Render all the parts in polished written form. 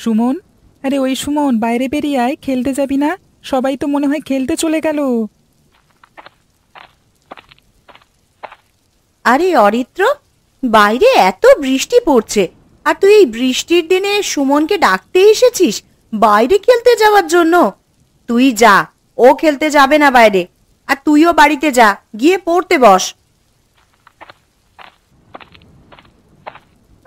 সুমন, আরে ওই সুমন, বাইরে বেরিয়ে আয়, খেলতে যাবি না? সবাই তো মনে হয় খেলতে চলে গেল। আরে অরিত্র, বাইরে এত বৃষ্টি পড়ছে আর তুই এই বৃষ্টির দিনে সুমনকে ডাকতে এসেছিস বাইরে খেলতে যাওয়ার জন্য? তুই যা, ও খেলতে যাবে না বাইরে। আর তুইও বাড়িতে যা, গিয়ে পড়তে বস।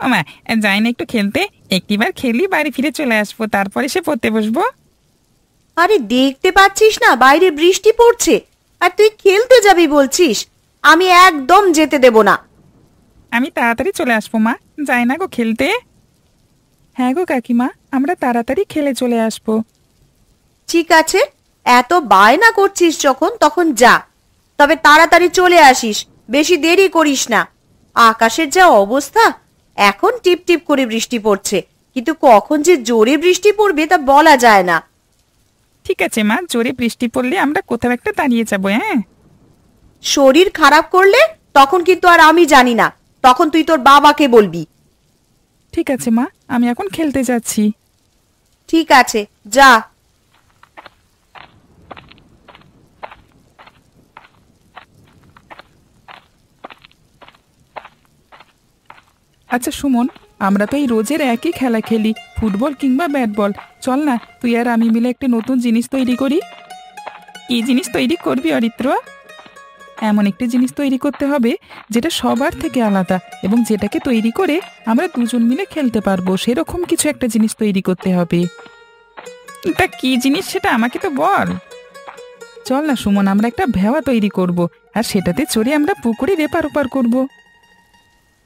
আমা, যাই না একটু খেলতে? একটিবার খেলি বাড়ি ফিরে চলে আসবো, তারপরে সে পড়তে বসবো। আরে দেখতে পাচ্ছিস না বাইরে বৃষ্টি পড়ছে, আর তুই খেলতে যাবি বলছিস? আমি একদম যেতে দেব না। আমি তাড়াতাড়ি চলে আসবো মা, যাই না গো খেলতে। হ্যাঁ গো কাকিমা, আমরা তাড়াতাড়ি খেলে চলে আসবো। ঠিক আছে, এত বায়না করছিস যখন, তখন যা, তবে তাড়াতাড়ি চলে আসিস, বেশি দেরি করিস না। আকাশের যা অবস্থা, এখন টিপ টিপ করে বৃষ্টি পড়ছে, কিন্তু কখন যে জোরে বৃষ্টি পড়বে তা বলা যায় না। ঠিক আছে মা, জোরে বৃষ্টি পড়লে আমরা কোথাও একটা দাঁড়িয়ে যাবো। হ্যাঁ, শরীর খারাপ করলে তখন কিন্তু আর আমি জানি না, তখন তুই তোর বাবাকে বলবি। ঠিক আছে মা, আমি এখন খেলতে যাচ্ছি। ঠিক আছে, যা। আচ্ছা সুমন, আমরা তো এই রোজের একই খেলা খেলি, ফুটবল কিংবা ব্যাট বল। চল না, তুই আর আমি মিলে একটা নতুন জিনিস তৈরি করি। কি জিনিস তৈরি করবি অরিত্র? এমন একটি জিনিস তৈরি করতে হবে যেটা সবার থেকে আলাদা, এবং যেটাকে তৈরি করে আমরা দুজন মিলে খেলতে পারবো, সেরকম কিছু একটা জিনিস তৈরি করতে হবে। তা কি জিনিস সেটা আমাকে তো বল। চল না সুমন, আমরা একটা ভেওয়া তৈরি করব, আর সেটাতে চড়ে আমরা পুকুরে এপার ওপার করব।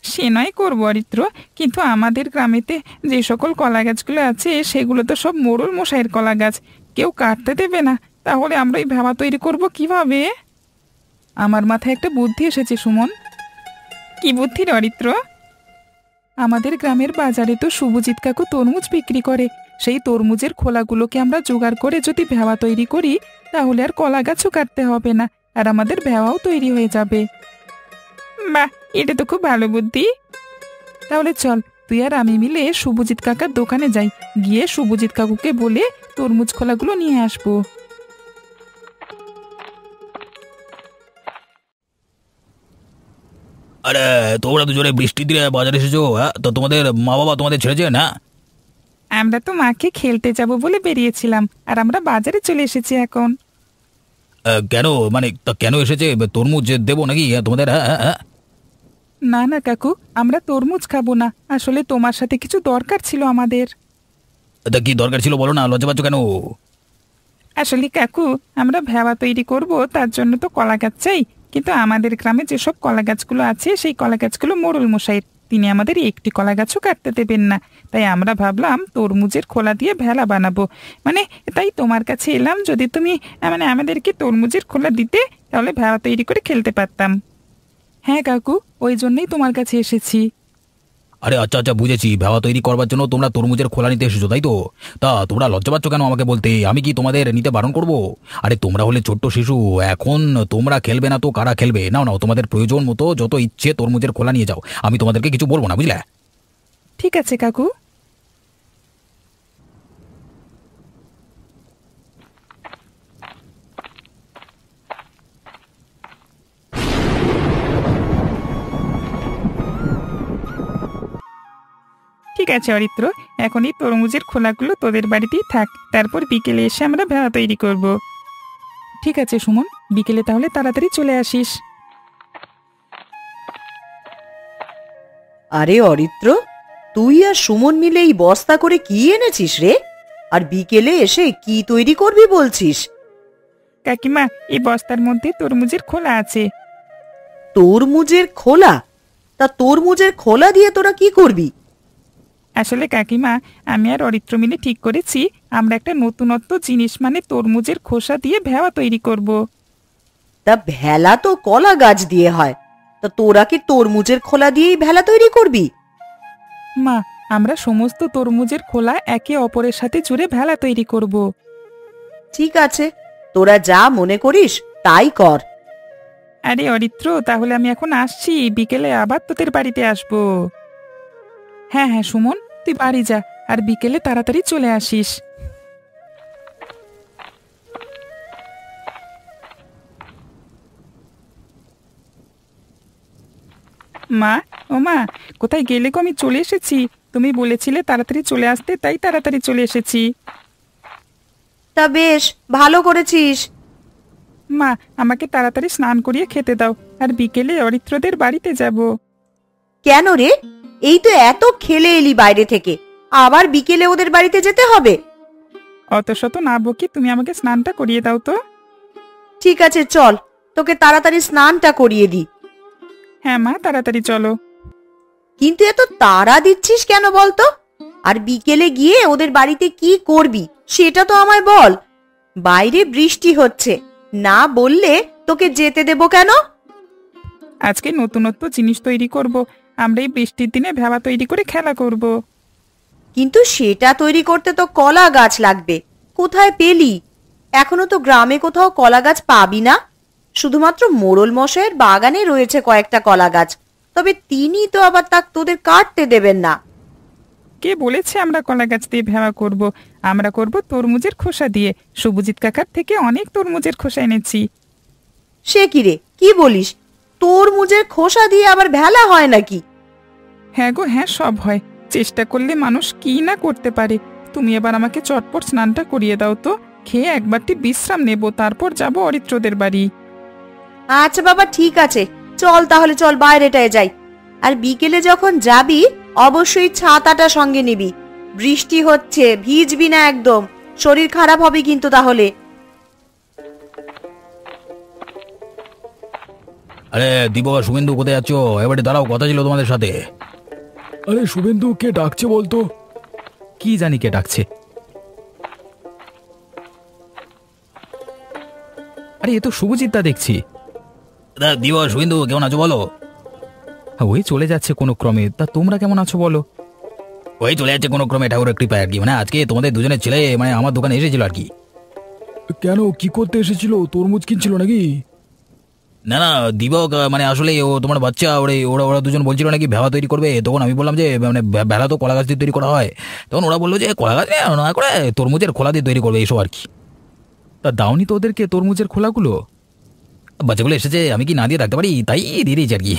সে নয় করবো অরিত্র, কিন্তু আমাদের গ্রামেতে যে সকল কলা গাছগুলো আছে সেগুলো তো সব মোড়ল মশাইয়ের কলা গাছ, কেউ কাটতে দেবে না। তাহলে আমরা এই ভেওয়া তৈরি করব কিভাবে? আমার মাথায় একটা বুদ্ধি এসেছে সুমন। কি বুদ্ধি রে অরিত্র? আমাদের গ্রামের বাজারে তো শুভজিৎ কাকু তরমুজ বিক্রি করে, সেই তরমুজের খোলাগুলোকে আমরা জোগাড় করে যদি ভেওয়া তৈরি করি, তাহলে আর কলা গাছও কাটতে হবে না, আর আমাদের ভেওয়াও তৈরি হয়ে যাবে। বাহ, এটা তো খুব ভালো বুদ্ধি। তাহলে চল, তুই আর আমি মিলে শুভজিৎ কাকার দোকানে যাই, গিয়ে শুভজিৎ কাকুকে বলে তরমুজ খোলাগুলো নিয়ে আসবো। আরে, তোমরা দুজনে বৃষ্টির দিনে বাজারে এসেছো? হ্যাঁ, তো তোমাদের মা বাবা তোমাদের ছেড়েছে না? আমরা তো মাকে খেলতে যাব বলে বেরিয়েছিলাম, আর আমরা বাজারে চলে এসেছি এখন। কেন, মানে তা কেন এসেছে? তরমুজ দেবো নাকি তোমাদের? হ্যাঁ হ্যাঁ হ্যাঁ। না না কাকু, আমরা তরমুজ খাবো না, আসলে তোমার সাথে কিছু দরকার ছিল আমাদের। তা কি দরকার ছিল বলো না, লজ্জা পাচ্ছ কেন? আসলে কাকু, আমরা ভেওয়া তৈরি করব, তার জন্য তো কলা গাছ চাই, কিন্তু আমাদের গ্রামে যেসব কলা গাছগুলো আছে সেই কলা গাছগুলো মোড়ল মশাইয়ের, তিনি আমাদের একটি কলা গাছও কাটতে দেবেন না। তাই আমরা ভাবলাম তরমুজের খোলা দিয়ে ভেলা বানাবো, মানে তাই তোমার কাছে এলাম, যদি তুমি মানে আমাদেরকে তরমুজের খোলা দিতে, তাহলে ভেওয়া তৈরি করে খেলতে পারতাম। হ্যাঁ কাকু, ওই জন্যই তোমার কাছে এসেছি। আরে আচ্ছা আচ্ছা, বুঝেছি, ভেওয়া তৈরি করবার জন্য তোমরা তরমুজের খোলা নিতে এসেছো, তাই তো? তা তোমরা লজ্জা পাচ্ছ কেন আমাকে বলতে? আমি কি তোমাদের নিতে বারণ করব? আরে তোমরা হলে ছোট্ট শিশু, এখন তোমরা খেলবে না তো কারা খেলবে? নাও নাও, তোমাদের প্রয়োজন মতো যত ইচ্ছে তরমুজের খোলা নিয়ে যাও, আমি তোমাদেরকে কিছু বলবো না, বুঝলে? ঠিক আছে কাকু। ঠিক আছে অরিত্র, এখন এই তরমুজের খোলাগুলো তোদের বাড়িতেই থাক, তারপর বিকেলে এসে আমরা ভেড়া তৈরি করব। ঠিক আছে সুমন, বিকেলে তাহলে তাড়াতাড়ি চলে আসিস। আরে অরিত্র, তুই আর সুমন মিলে এই বস্তা করে কি এনেছিস রে? আর বিকেলে এসে কি তৈরি করবি বলছিস? কাকিমা, এই বস্তার মধ্যে তরমুজের খোলা আছে। তরমুজের খোলা? তা তরমুজের খোলা দিয়ে তোরা কি করবি? আসলে কাকিমা, আমি আর অরিত্র মিলে ঠিক করেছি আমরা একটা নতুনত্ব জিনিস, মানে তরমুজের খোসা দিয়ে ভেওয়া তৈরি করব। তা ভেলা তো কলা গাছ দিয়ে হয়, তা তোরা কি তরমুজের খোলা দিয়েই ভেলা তৈরি করবি? মা, আমরা সমস্ত তরমুজের খোলা একে অপরের সাথে জুড়ে ভেলা তৈরি করব। ঠিক আছে, তোরা যা মনে করিস তাই কর। আরে অরিত্র, তাহলে আমি এখন আসছি, বিকেলে আবার তোদের বাড়িতে আসবো। হ্যাঁ হ্যাঁ সুমন, তুই বাড়ি যা, আর বিকেলে তাড়াতাড়ি চলে আসিস। মা, ও মা, কোথায় গেলে গো? আমি চলে এসেছি। তুমি বলেছিলে তাড়াতাড়ি চলে আসতে, তাই তাড়াতাড়ি চলে এসেছি। তা বেশ ভালো করেছিস। মা, আমাকে তাড়াতাড়ি স্নান করিয়ে খেতে দাও, আর বিকেলে অরিত্রদের বাড়িতে যাব। কেন রে? এই তো এত খেলে এলি বাইরে থেকে, আবার বিকেলে ওদের বাড়িতে যেতে হবে? অত শত না বকি, তুমি আমাকে স্নানটা করিয়ে দাও তো। ঠিক আছে চল, তোকে তাড়াতাড়ি স্নানটা করিয়ে দি। হ্যাঁ মা, তাড়াতাড়ি চলো। কিন্তু এত তাড়া দিচ্ছিস কেন বলতো? আর বিকেলে গিয়ে ওদের বাড়িতে কি করবি সেটা তো আমায় বল। বাইরে বৃষ্টি হচ্ছে, না বললে তোকে যেতে দেব কেন? আজকে নতুনত্ব জিনিস তৈরি করব। আমরা এই বৃষ্টির দিনে ভেবা তৈরি করে খেলা করব। কিন্তু সেটা তৈরি করতে তো কলা গাছ লাগবে, কোথায় পেলি? এখনো তো গ্রামে কোথাও কলা গাছ পাবি না। শুধুমাত্র মোড়ল মশাইয়ের বাগানে রয়েছে কয়েকটা কলা গাছ, তবে তিনি তো আবার তা তোদের কাটতে দেবেন না। কে বলেছে আমরা কলা গাছ দিয়ে ভেবা করব? আমরা করব তরমুজের খোসা দিয়ে। শুভজিৎ কাকার থেকে অনেক তরমুজের খোসা এনেছি। সে কি রে, কি বলিস? তরমুজের খোসা দিয়ে আবার ভেলা হয় নাকি? হ্যাঁ গো হ্যাঁ, সব হয়। চেষ্টা করলে মানুষ কি না করতে পারে। তুমি এবার আমাকে চটপট স্নানটা করিয়ে দাও তো। খেয়ে একবারটি বিশ্রাম নেব, তারপর যাব অরিত্রদের বাড়ি। আচ্ছা বাবা, ঠিক আছে, চল তাহলে, চল বাইরেটায় যাই। আর বিকেলে যখন যাবি অবশ্যই ছাতাটা সঙ্গে নিবি। বৃষ্টি হচ্ছে, ভিজবি না একদম, শরীর খারাপ হবে কিন্তু তাহলে। আরে দীপ আর শুভেন্দু কোথায় যাচ্ছ? এবারে দাঁড়াও, কথা ছিল তোমাদের সাথে। আরে শুভেন্দু, কে ডাকছে বলতো? কি জানি কে ডাকছে। আরে এ তো শুভজিৎ দা দেখছি। দীপ আর শুভেন্দু কেমন আছো বলো? ওই চলে যাচ্ছে কোনো ক্রমে। তা তোমরা কেমন আছো বলো? ওই চলে যাচ্ছে কোনো ক্রমে, ঠাকুরের কৃপায় আর কি। মানে আজকে তোমাদের দুজনের ছেলে মানে আমার দোকানে এসেছিল আর কি। কেন, কি করতে এসেছিল? তরমুজ কিনছিল নাকি? না না, দীপক মানে আসলে ও তোমার বাচ্চা, ওরা ওরা দুজন বলছিল নাকি ভেবা তৈরি করবে। তখন আমি বললাম যে মানে ভেলা তো কলা গাছ দিয়ে তৈরি করা হয়। তখন ওরা বললো যে কলা গাছ না করে তরমুজের খোলা দিয়ে তৈরি করবে এইসব আর কি। তা দাওনি তো ওদেরকে তরমুজের খোলাগুলো? বাচ্চাগুলো এসেছে, আমি কি না দিয়ে রাখতে পারি? তাই দিয়ে দিয়েছি আর কি।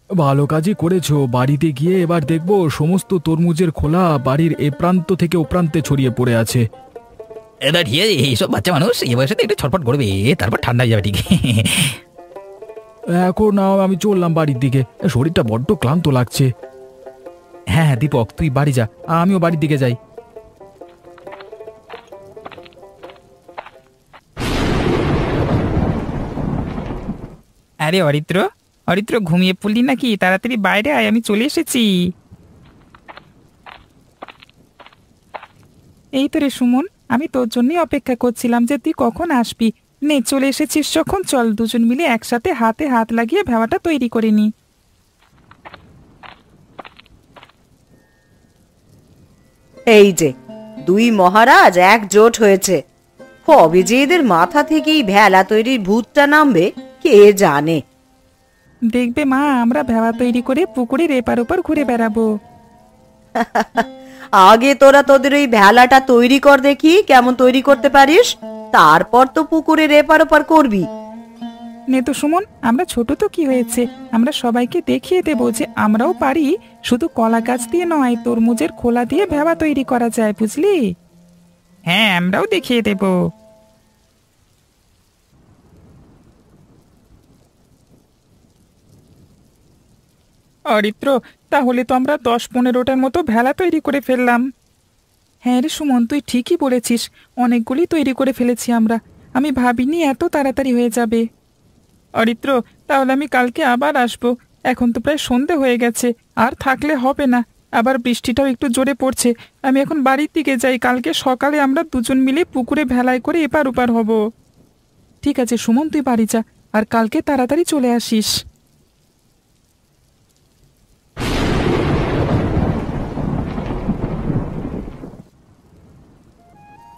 ভালো কাজই করেছো। বাড়িতে গিয়ে এবার দেখবো সমস্ত তরমুজের খোলা বাড়ির এ প্রান্ত থেকে ও প্রান্তে ছড়িয়ে পড়ে আছে। এটা ঠিক আছে, এইসব বাচ্চা মানুষ এ বয়সে একটু ছটফট করবে, তারপর ঠান্ডা হয়ে যাবে ঠিক। এখন আমি চললাম বাড়ির দিকে, শরীরটা বড্ড ক্লান্ত লাগছে। হ্যাঁ হ্যাঁ দীপক, তুই বাড়ি যা, আমিও বাড়ির দিকে যাই। আরে অরিত্র, অরিত্র ঘুমিয়ে পড়লি নাকি? তাড়াতাড়ি বাইরে আয়, আমি চলে এসেছি। এই তো রে সুমন, আমি তোর জন্যই অপেক্ষা করছিলাম যে তুই কখন আসবি। নে চলে এসেছিস যখন, চল দুজন মিলে একসাথে হাতে হাত লাগিয়ে ভেবাটা তৈরি করে নি। এই যে দুই মহারাজ একজোট হয়েছে, কবে যে এদের মাথা থেকেই ভেলা তৈরির ভূতটা নামবে কে জানে। দেখবে মা, আমরা ভেবা তৈরি করে পুকুরের এপার ওপার ঘুরে বেড়াবো। আগে তোরা তোদের ওই ভেলাটা তৈরি কর, দেখি কেমন তৈরি করতে পারিস, তারপর তো পুকুরের এপার ওপার করবি। নে তো সুমন, আমরা ছোট তো কি হয়েছে, আমরা সবাইকে দেখিয়ে দেবো যে আমরাও পারি। শুধু কলা গাছ দিয়ে নয়, তরমুজের খোলা দিয়ে ভেবা তৈরি করা যায়, বুঝলি? হ্যাঁ, আমরাও দেখিয়ে দেব। অরিত্র, তাহলে তো আমরা 10-15টার মতো ভেলা তৈরি করে ফেললাম। হ্যাঁ রে সুমন, তুই ঠিকই বলেছিস, অনেকগুলি তৈরি করে ফেলেছি আমরা। আমি ভাবিনি এত তাড়াতাড়ি হয়ে যাবে। অরিত্র, তাহলে আমি কালকে আবার আসবো। এখন তো প্রায় সন্ধে হয়ে গেছে, আর থাকলে হবে না। আবার বৃষ্টিটাও একটু জোরে পড়ছে। আমি এখন বাড়ির দিকে যাই, কালকে সকালে আমরা দুজন মিলে পুকুরে ভেলায় করে এপার ওপার হব। ঠিক আছে সুমন, তুই বাড়ি যা, আর কালকে তাড়াতাড়ি চলে আসিস।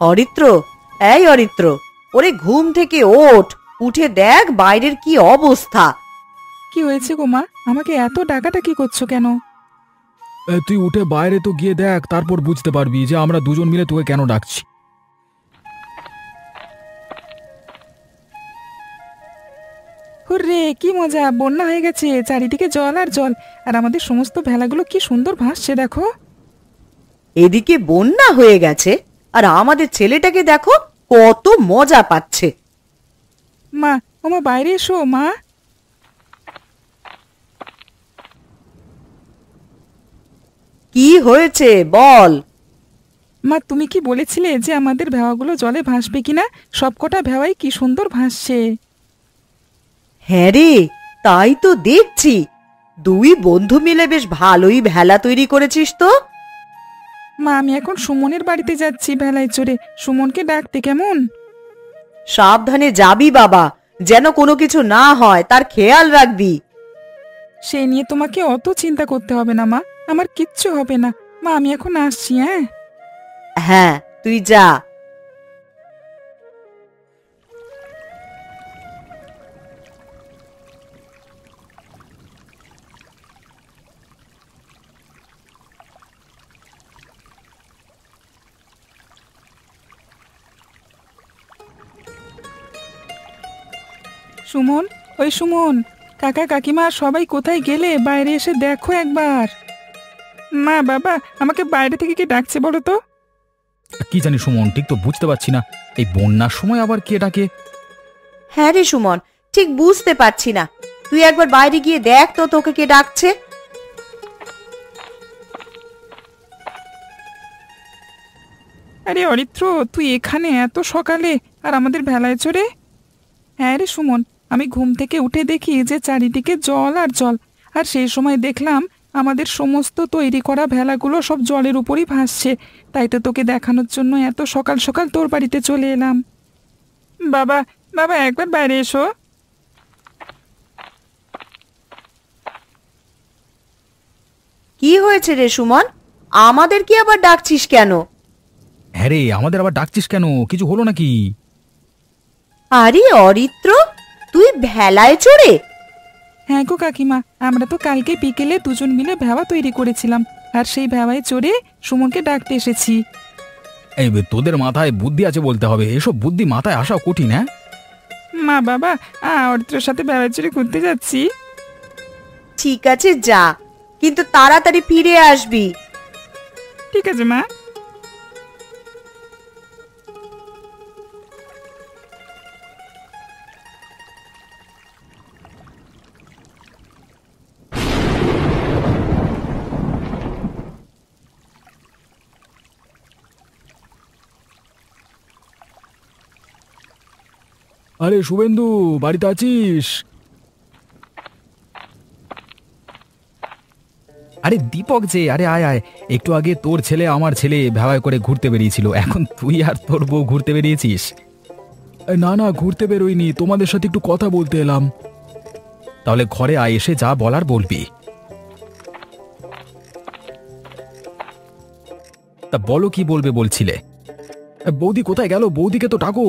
অরিত্র, এই অরিত্র, ওরে ঘুম থেকে ওঠ, উঠে দেখ বাইরের কি অবস্থা। কি হয়েছে গো মা? আমাকে এত ডাকাডাকি করছো কেন? তুই উঠে বাইরে তো গিয়ে দেখ, তারপর বুঝতে পারবি যে আমরা দুজন মিলে তোকে কেন ডাকছি। হুররে, কি মজা! বন্যা হয়ে গেছে, চারিদিকে জল আর জল। আর আমাদের সমস্ত ভেলাগুলো কি সুন্দর ভাসছে দেখো। এদিকে বন্যা হয়ে গেছে আর আমাদের ছেলেটাকে দেখো কত মজা পাচ্ছে। মা, ওমা বাইরে এসো মা। কি হয়েছে বল? মা, তুমি কি বলেছিলে যে আমাদের ভেওয়াগুলো জলে ভাসবে কিনা? সবকটা ভেওয়াই কি সুন্দর ভাসছে। হ্যাঁ রে, তাই তো দেখছি। দুই বন্ধু মিলে বেশ ভালোই ভেলা তৈরি করেছিস তো। মা, আমি এখন সুমনের বাড়িতে যাচ্ছি ভেলায় চড়ে, সুমনকে ডাকতে, কেমন? সাবধানে যাবি বাবা, যেন কোনো কিছু না হয় তার খেয়াল রাখবি। সে নিয়ে তোমাকে অত চিন্তা করতে হবে না মা, আমার কিচ্ছু হবে না। মা, আমি এখন আসছি। হ্যাঁ হ্যাঁ, তুই যা। সুমন, ওই সুমন, কাকা কাকিমা সবাই কোথায় গেলে? বাইরে এসে দেখো একবার। মা বাবা, আমাকে বাইরে থেকে কে ডাকছে বলো তো? কি জানি সুমন, ঠিক তো বুঝতে পারছি না। এই বন্যার সময় আবার কে ডাকে? হ্যাঁ রে সুমন, ঠিক বুঝতে পারছি না। তুই একবার বাইরে গিয়ে দেখ তো তোকে কে ডাকছে। আরে অরিত্র, তুই এখানে এত সকালে আর আমাদের ভেলায় চড়ে? হ্যাঁ রে সুমন, আমি ঘুম থেকে উঠে দেখি যে চারিদিকে জল আর জল। আর সেই সময় দেখলাম আমাদের সমস্ত তৈরি করা ভেলাগুলো সব জলের উপরই ভাসছে। তাই তো তোকে দেখানোর জন্য এত সকাল সকাল তোর বাড়িতে চলে এলাম। বাবা, বাবা একবার বাইরে এসো। কি হয়েছে রে সুমন? আমাদের কি আবার ডাকছিস কেন? হ্যাঁ রে, আমাদের আবার ডাকছিস কেন? কিছু হলো নাকি? আরে অরিত্র, তুই ভেলায় চড়ে? হ্যাঁ গো কাকিমা, আমরা তো কালকে বিকেলে দুজন মিলে ভেওয়া তৈরি করেছিলাম, আর সেই ভেওয়ায় চড়ে সুমনকে ডাকতে এসেছি। এই তোদের মাথায় বুদ্ধি আছে বলতে হবে, এসব বুদ্ধি মাথায় আসা কঠিন। হ্যাঁ মা বাবা, অরিত্রের সাথে ভেওয়ায় চড়ে ঘুরতে যাচ্ছি। ঠিক আছে যা, কিন্তু তাড়াতাড়ি ফিরে আসবি। ঠিক আছে মা। আরে শুভেন্দু, বাড়িতে আছিস? আরে দীপক যে, আরে আয় আয়। একটু আগে তোর ছেলে আমার ছেলে ভেওয়ায় করে ঘুরতে বেরিয়েছিল, এখন তুই আর তোর বউ ঘুরতে বেরিয়েছিস? না না, ঘুরতে বেরোইনি, তোমাদের সাথে একটু কথা বলতে এলাম। তাহলে ঘরে আয়, এসে যা বলার বলবি। তা বলো, কি বলবে বলছিলে? বৌদি কোথায় গেল? বৌদিকে তো ডাকো।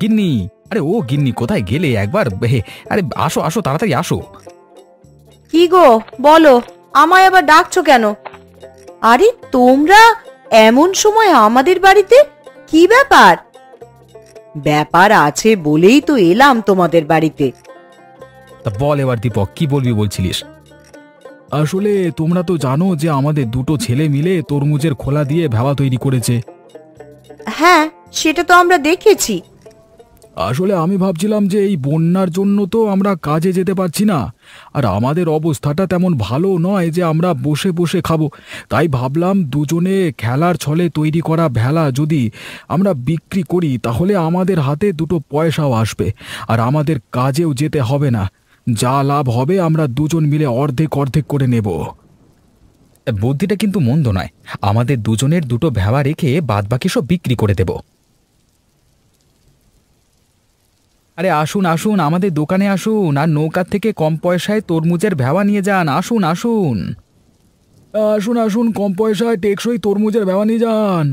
গিন্নি? আরে ও গিন্নি, কোথায় গেলে একবার? আরে আসো আসো, তাড়াতাড়ি আসো। কি গো, বলো, আমায় আবার ডাকছো কেন? আরে তোমরা এমন সময় আমাদের বাড়িতে? কি ব্যাপার? ব্যাপার আছে বলেই তো এলাম তোমাদের বাড়িতে। তা বল এবার দীপক, কি বলবি বলছিলিস? আসলে তোমরা তো জানো যে আমাদের দুটো ছেলে মিলে তরমুজের খোলা দিয়ে ভেওয়া তৈরি করেছে। হ্যাঁ, সেটা তো আমরা দেখেছি। আসলে আমি ভাবছিলাম যে এই বন্যার জন্য তো আমরা কাজে যেতে পারছি না, আর আমাদের অবস্থাটা তেমন ভালো নয় যে আমরা বসে বসে খাবো। তাই ভাবলাম দুজনে খেলার ছলে তৈরি করা ভেলা যদি আমরা বিক্রি করি তাহলে আমাদের হাতে দুটো পয়সাও আসবে, আর আমাদের কাজেও যেতে হবে না। যা লাভ হবে আমরা দুজন মিলে অর্ধেক অর্ধেক করে নেব। বুদ্ধিটা কিন্তু মন্দ নয়। আমাদের দুজনের দুটো ভেওয়া রেখে বাদবাকি সব বিক্রি করে দেব। আরে আসুন আসুন, আমাদের দোকানে আসুন, আর নৌকার থেকে কম পয়সায় তরমুজের ভেওয়া নিয়ে যান। আসুন আসুন। আসুন আসুন, কম পয়সায় টেকসই তরমুজের ভেওয়া নিয়ে যান।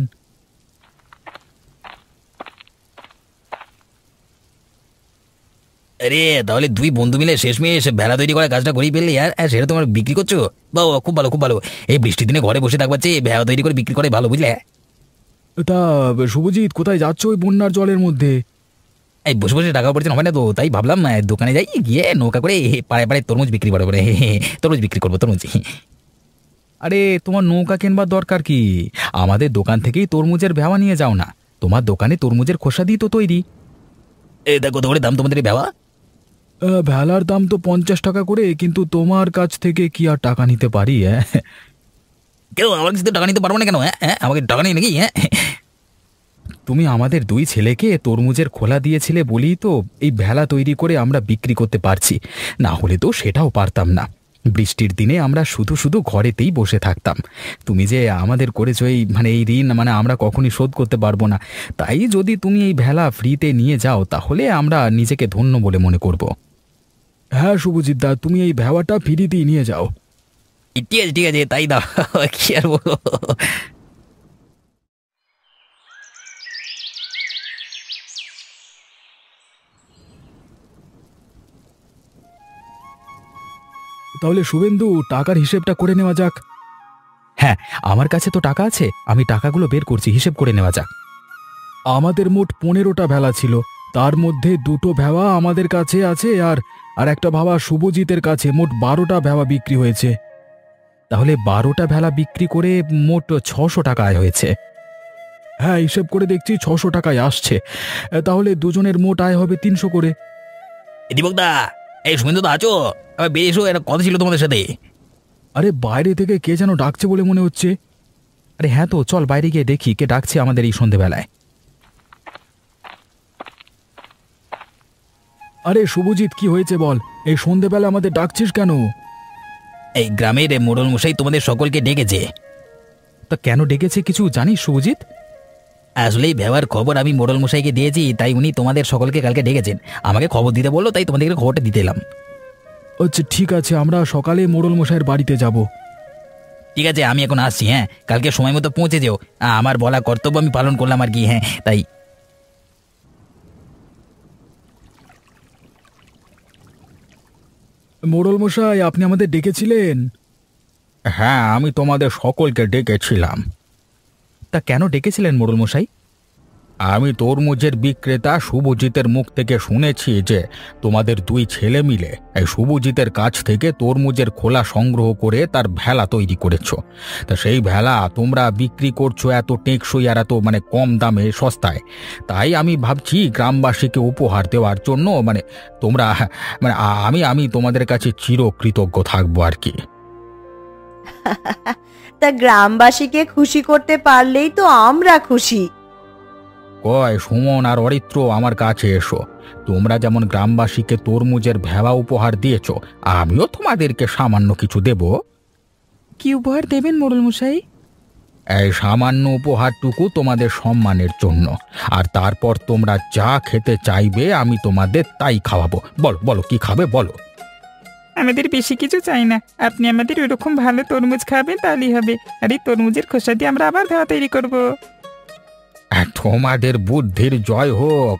আরে তাহলে দুই বন্ধু মিলে শেষমেশ ভেলা তৈরি করার কাজটা করেই ফেললে আর সেটা তোমার বিক্রি করছো? বাবা খুব ভালো খুব ভালো। এই বৃষ্টির দিনে ঘরে বসে থাকবার চেয়ে ভেলা তৈরি করে বিক্রি করে ভালো, বুঝলে? তা শুভজিৎ, কোথায় যাচ্ছ ওই বন্যার জলের মধ্যে? এই বসে বসে টাকা পড়ছে হবে না তো, তাই ভাবলাম দোকানে যাই, গিয়ে নৌকা করে পাড়ায় পাড়ায় তরমুজ বিক্রি করবো, তরমুজ বিক্রি করবো, তরমুজ। আরে তোমার নৌকা কিনবার দরকার কি? আমাদের দোকান থেকেই তরমুজের ভেওয়া নিয়ে যাও না। তোমার দোকানে তরমুজের খোসা দিয়ে তো তৈরি। এটা কত করে দাম তোমাদের এই ভেওয়া? ভেলার দাম তো 50 টাকা করে, কিন্তু তোমার কাছ থেকে কি আর টাকা নিতে পারি? কেন আমার কাছে তো টাকা নিতে পারবো না কেন? হ্যাঁ আমাকে টাকা নেই নাকি? হ্যাঁ তুমি আমাদের দুই ছেলেকে তরমুজের খোলা দিয়েছিলে বলেই তো এই ভেলা তৈরি করে আমরা বিক্রি করতে পারছি, না হলে তো সেটাও পারতাম না। বৃষ্টির দিনে আমরা শুধু শুধু ঘরেতেই বসে থাকতাম। তুমি যে আমাদের করেছো এই ঋণ আমরা কখনই শোধ করতে পারবো না। তাই যদি তুমি এই ভেলা ফ্রিতে নিয়ে যাও তাহলে আমরা নিজেকে ধন্য বলে মনে করব। হ্যাঁ শুভজিৎ দা, তুমি এই ভেওয়াটা ফ্রিতেই নিয়ে যাও। ঠিক আছে ঠিক আছে, তাই দাও, কি আর বলবো। তাহলে শুভেন্দু, টাকার হিসেবটা করে নেওয়া যাক। হ্যাঁ, আমার কাছে তো টাকা আছে, আমি টাকাগুলো বের করছি, হিসেব করে নেওয়া যাক। আমাদের মোট 15টা ভেলা ছিল, তার মধ্যে 2টো ভেওয়া আমাদের কাছে আছে, আর একটা ভেওয়া শুভজিতের কাছে। মোট 12টা ভেওয়া বিক্রি হয়েছে। তাহলে 12টা ভেলা বিক্রি করে মোট 600 টাকা আয় হয়েছে। হ্যাঁ, হিসেব করে দেখছি 600 টাকায় আসছে। তাহলে দুজনের মোট আয় হবে 300 করে। দীপকদা, এই শুভেন্দু তো আছো? আবার বেরিয়ে এসো, একটা কথা ছিল তোমাদের সাথে। আরে বাইরে থেকে কে যেন ডাকছে বলে মনে হচ্ছে। আরে হ্যাঁ তো, চল বাইরে গিয়ে দেখি কে ডাকছে আমাদের এই সন্ধেবেলায়। আরে শুভজিৎ, কি হয়েছে বল? এই সন্ধেবেলা আমাদের ডাকছিস কেন? এই গ্রামের মোড়ল মশাই তোমাদের সকলকে ডেকেছে। তা কেন ডেকেছে কিছু জানিস শুভজিৎ? আসলে এই ব্যবহার খবর আমি মোড়ল মশাইকে দিয়েছি, তাই উনি তোমাদের সকলকে কালকে ডেকেছেন। আমাকে খবর দিতে বললো, তাই তোমাদেরকে খবরটা দিতে এলাম। আচ্ছা ঠিক আছে, আমরা সকালে মোড়ল মশাইয়ের বাড়িতে যাব। ঠিক আছে, আমি এখন আসছি। হ্যাঁ, কালকে সময় মতো পৌঁছে যেও। আমার বলা কর্তব্য আমি পালন করলাম আর কি। হ্যাঁ তাই। মোড়ল মশাই, আপনি আমাদের ডেকেছিলেন? হ্যাঁ, আমি তোমাদের সকলকে ডেকেছিলাম। তা কেন ডেকেছিলেন মোড়ল মশাই? আমি তরমুজের বিক্রেতা শুভজিতের মুখ থেকে শুনেছি যে তোমাদের দুই ছেলে মিলে এই শুভজিতের কাছ থেকে তরমুজের খোলা সংগ্রহ করে তার ভেলা তৈরি করেছো। তা সেই ভেলা তোমরা বিক্রি করছো এত টেকসই আর এত কম দামে, সস্তায়। তাই আমি ভাবছি গ্রামবাসীকে উপহার দেওয়ার জন্য তোমরা আমি তোমাদের কাছে চিরকৃতজ্ঞ থাকবো আর কি। তা গ্রামবাসীকে খুশি করতে পারলেই তো আমরা খুশি। কয় সুমন আর অরিত্র, আমার কাছে এসো। তোমরা যেমন গ্রামবাসীকে তরমুজের ভেওয়া উপহার দিয়েছো, আমিও তোমাদেরকে সামান্য কিছু দেব। কি উপহার দেবেন মোড়ল মশাই? এই সামান্য উপহারটুকু তোমাদের সম্মানের জন্য, আর তারপর তোমরা যা খেতে চাইবে আমি তোমাদের তাই খাওয়াবো। বলো বলো, কি খাবে বলো। আমাদের বেশি কিছু চাই না, আপনি আমাদের ওরকম ভালো তরমুজ খাবেন তাহলেই হবে। আর এই তরমুজের খোসা দিয়ে আমরা আবার ভেওয়া তৈরি করব। তোমাদের বুদ্ধির জয় হোক।